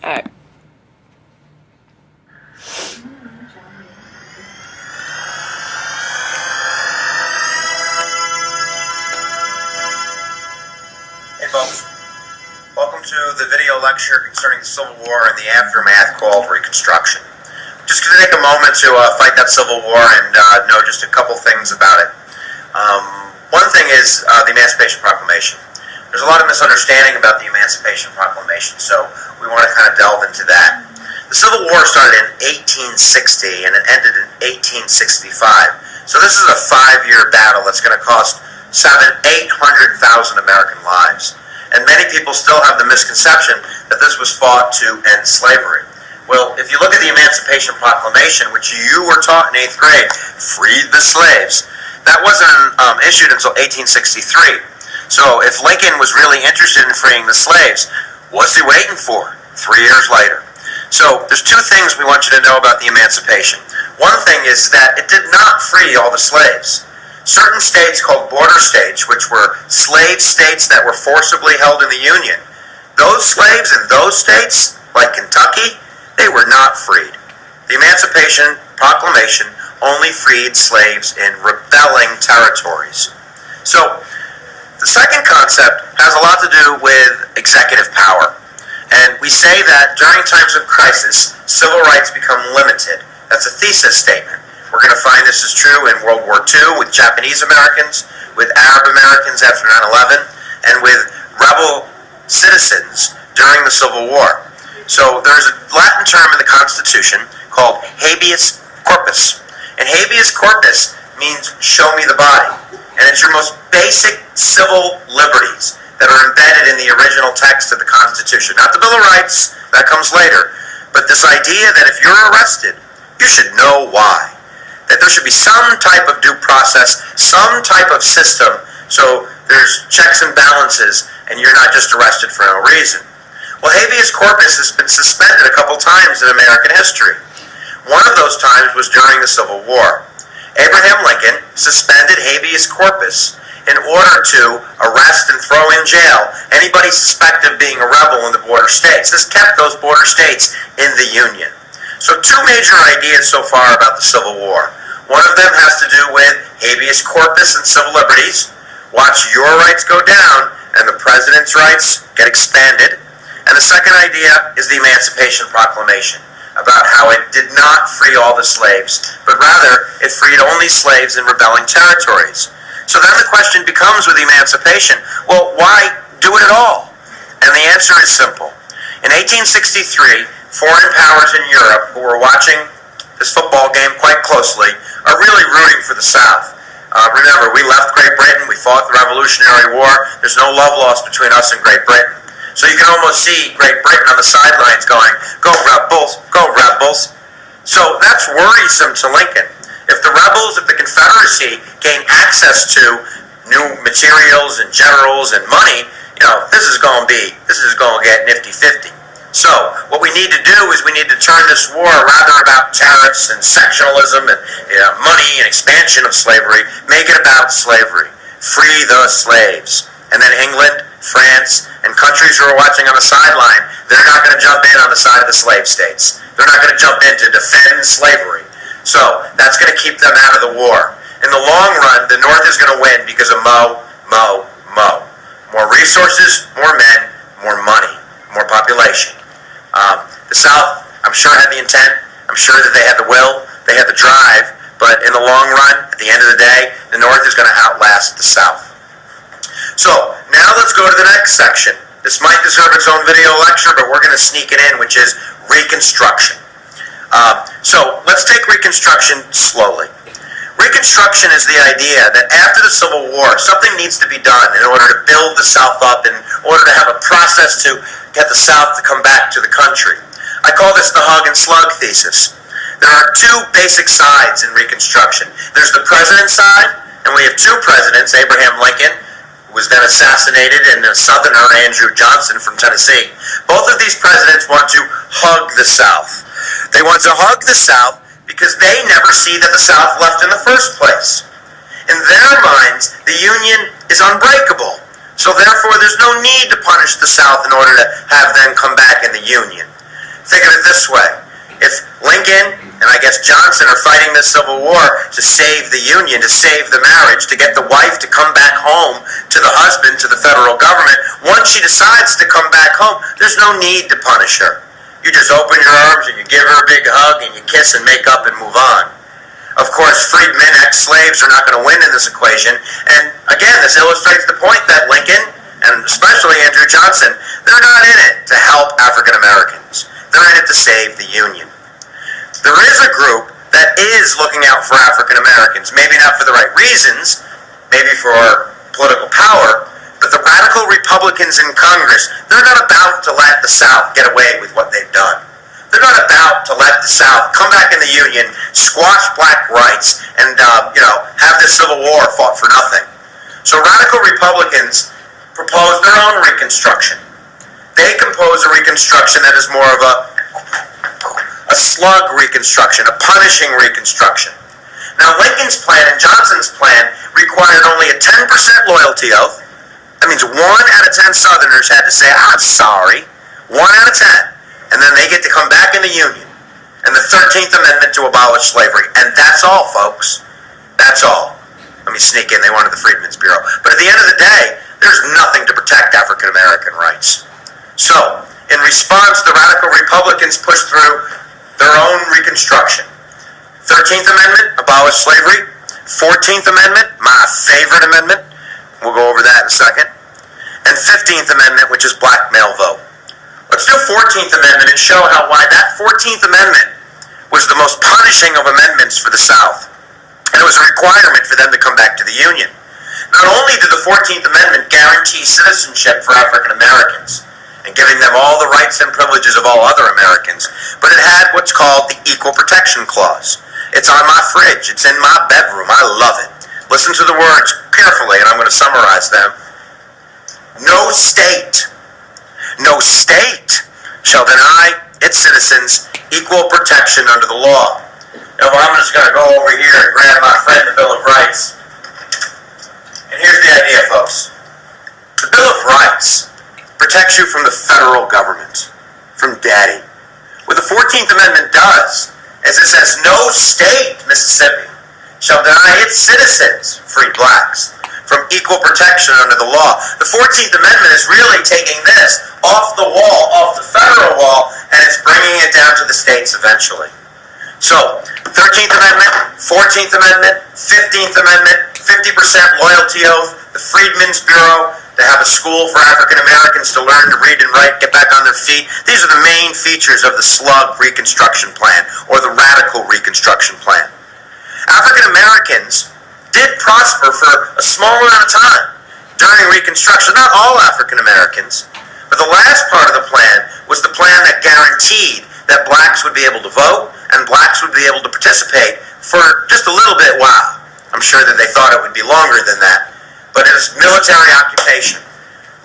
Alright. Hey folks, welcome to the video lecture concerning the Civil War and the aftermath called Reconstruction. Just going to take a moment to fight that Civil War and know just a couple things about it. One thing is the Emancipation Proclamation. There's a lot of misunderstanding about the Emancipation Proclamation, so we want to kind of delve into that. The Civil War started in 1860 and it ended in 1865. So this is a 5-year battle that's going to cost 800,000 American lives. And many people still have the misconception that this was fought to end slavery. Well, if you look at the Emancipation Proclamation, which you were taught in 8th grade, freed the slaves, that wasn't issued until 1863. So if Lincoln was really interested in freeing the slaves, what's he waiting for 3 years later? So there's two things we want you to know about the Emancipation. One thing is that it did not free all the slaves. Certain states called border states, which were slave states that were forcibly held in the Union, those slaves in those states, like Kentucky, they were not freed. The Emancipation Proclamation only freed slaves in rebelling territories. So, the second concept has a lot to do with executive power. And we say that during times of crisis, civil rights become limited. That's a thesis statement. We're going to find this is true in World War II with Japanese Americans, with Arab Americans after 9/11, and with rebel citizens during the Civil War. So there's a Latin term in the Constitution called habeas corpus. And habeas corpus means show me the body. And it's your most basic civil liberties that are embedded in the original text of the Constitution. Not the Bill of Rights, that comes later. But this idea that if you're arrested, you should know why. That there should be some type of due process, some type of system, so there's checks and balances, and you're not just arrested for no reason. Well, habeas corpus has been suspended a couple times in American history. One of those times was during the Civil War. Abraham Lincoln suspended habeas corpus in order to arrest and throw in jail anybody suspected of being a rebel in the border states. This kept those border states in the Union. So two major ideas so far about the Civil War. One of them has to do with habeas corpus and civil liberties. Watch your rights go down and the president's rights get expanded. And the second idea is the Emancipation Proclamation, about how it did not free all the slaves, but rather it freed only slaves in rebelling territories. So then the question becomes with emancipation, well, why do it at all? And the answer is simple. In 1863, foreign powers in Europe who were watching this football game quite closely are really rooting for the South. Remember, we left Great Britain, we fought the Revolutionary War, there's no love lost between us and Great Britain. So you can almost see Great Britain on the sidelines going, go rebels, go rebels. So that's worrisome to Lincoln. If the Confederacy gain access to new materials and generals and money, this is going to get nifty-50. So what we need to do is we need to turn this war rather about tariffs and sectionalism and money and expansion of slavery, make it about slavery. Free the slaves. And then England, France, and countries who are watching on the sideline, they're not going to jump in on the side of the slave states. They're not going to jump in to defend slavery. So that's going to keep them out of the war. In the long run, the North is going to win because of Mo. More resources, more men, more money, more population. The South, I'm sure, had the intent. I'm sure that they had the will, they had the drive, but in the long run, at the end of the day, the North is going to outlast the South. So, now let's go to the next section. This might deserve its own video lecture, but we're going to sneak it in, which is Reconstruction. So, let's take Reconstruction slowly. Reconstruction is the idea that after the Civil War, something needs to be done in order to build the South up, in order to have a process to get the South to come back to the country. I call this the hog and slug thesis. There are two basic sides in Reconstruction. There's the president's side, and we have two presidents, Abraham Lincoln, who was then assassinated, and a Southerner, Andrew Johnson from Tennessee. Both of these presidents want to hug the South. They want to hug the South because they never see that the South left in the first place. In their minds, the Union is unbreakable. So therefore, there's no need to punish the South in order to have them come back in the Union. Think of it this way. If Lincoln and I guess Johnson are fighting the Civil War to save the Union, to save the marriage, to get the wife to come back home to the husband, to the federal government, once she decides to come back home, there's no need to punish her. You just open your arms and you give her a big hug and you kiss and make up and move on. Of course, freedmen, ex-slaves are not going to win in this equation. And again, this illustrates the point that Lincoln, and especially Andrew Johnson, they're not in it to help African Americans. They're in it to save the Union. There is a group that is looking out for African Americans, maybe not for the right reasons, maybe for political power, but the radical Republicans in Congress, they're not about to let the South get away with what they've done. They're not about to let the South come back in the Union, squash black rights, and have this Civil War fought for nothing. So radical Republicans propose their own Reconstruction. They compose a Reconstruction that is more of a slug Reconstruction, a punishing Reconstruction. Now, Lincoln's plan and Johnson's plan required only a 10% loyalty oath. That means 1 out of 10 Southerners had to say, I'm sorry. 1 out of 10. And then they get to come back in the Union. And the 13th Amendment to abolish slavery. And that's all, folks. That's all. Let me sneak in. They wanted the Freedmen's Bureau. But at the end of the day, there's nothing to protect African American rights. So, in response, the radical Republicans pushed through their own Reconstruction. 13th Amendment, abolish slavery. 14th Amendment, my favorite amendment. We'll go over that in a second. And 15th Amendment, which is black male vote. Let's do 14th Amendment and show why that 14th Amendment was the most punishing of amendments for the South. And it was a requirement for them to come back to the Union. Not only did the 14th Amendment guarantee citizenship for African Americans, and giving them all the rights and privileges of all other Americans, but it had what's called the Equal Protection Clause. It's on my fridge. It's in my bedroom. I love it. Listen to the words carefully, and I'm going to summarize them. No state shall deny its citizens equal protection under the law. Now, I'm just going to go over here and grab my friend, the Bill of Rights. And here's the idea, folks. The Bill of Rights protects you from the federal government, from daddy. What the 14th Amendment does is it says no state, Mississippi, shall deny its citizens, free blacks, from equal protection under the law. The 14th Amendment is really taking this off the wall, off the federal wall, and it's bringing it down to the states eventually. So, 13th Amendment, 14th Amendment, 15th Amendment, 50% loyalty oath, the Freedmen's Bureau, to have a school for African Americans to learn to read and write, get back on their feet. These are the main features of the slug Reconstruction Plan, or the radical Reconstruction Plan. African Americans did prosper for a small amount of time during Reconstruction. Not all African Americans, but the last part of the plan was the plan that guaranteed that blacks would be able to vote and blacks would be able to participate for just a little bit while. I'm sure that they thought it would be longer than that. But it was military occupation.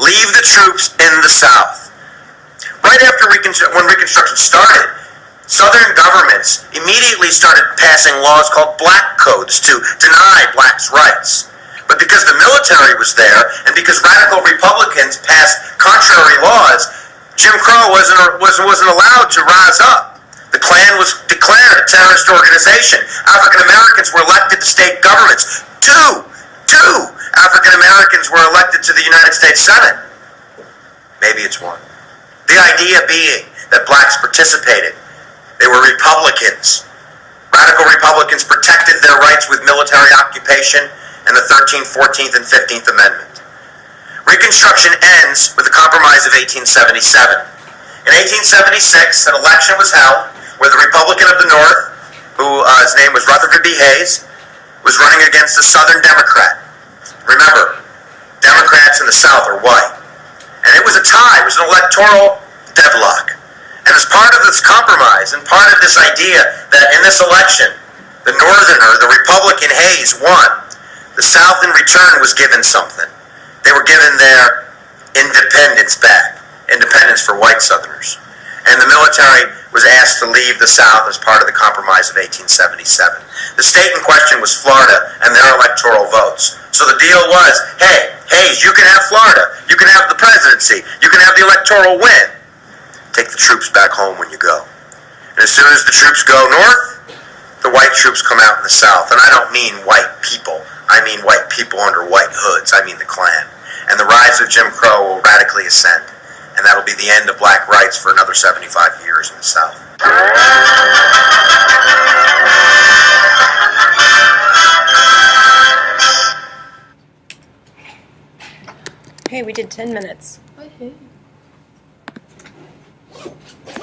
Leave the troops in the South. Right after when Reconstruction started, Southern governments immediately started passing laws called black codes to deny blacks' rights. But because the military was there, and because radical Republicans passed contrary laws, Jim Crow wasn't allowed to rise up. The Klan was declared a terrorist organization. African Americans were elected to state governments. Two African Americans were elected to the United States Senate. Maybe it's 1. The idea being that blacks participated. They were Republicans. Radical Republicans protected their rights with military occupation and the 13th, 14th, and 15th Amendment. Reconstruction ends with the Compromise of 1877. In 1876, an election was held where the Republican of the North, his name was Rutherford B. Hayes, was running against the Southern Democrat. Remember, Democrats in the South are white. And it was a tie. It was an electoral deadlock. And as part of this compromise and part of this idea that in this election, the Northerner, the Republican Hayes, won, the South in return was given something. They were given their independence back. Independence for white Southerners. And the military was asked to leave the South as part of the Compromise of 1877. The state in question was Florida and their electoral votes. So the deal was, hey, Hayes, you can have Florida, you can have the presidency, you can have the electoral win. take the troops back home when you go. And as soon as the troops go north, the white troops come out in the south. And I don't mean white people. I mean white people under white hoods. I mean the Klan. And the rise of Jim Crow will radically ascend. And that'll be the end of black rights for another 75 years in the South. Hey, we did 10 minutes. Okay.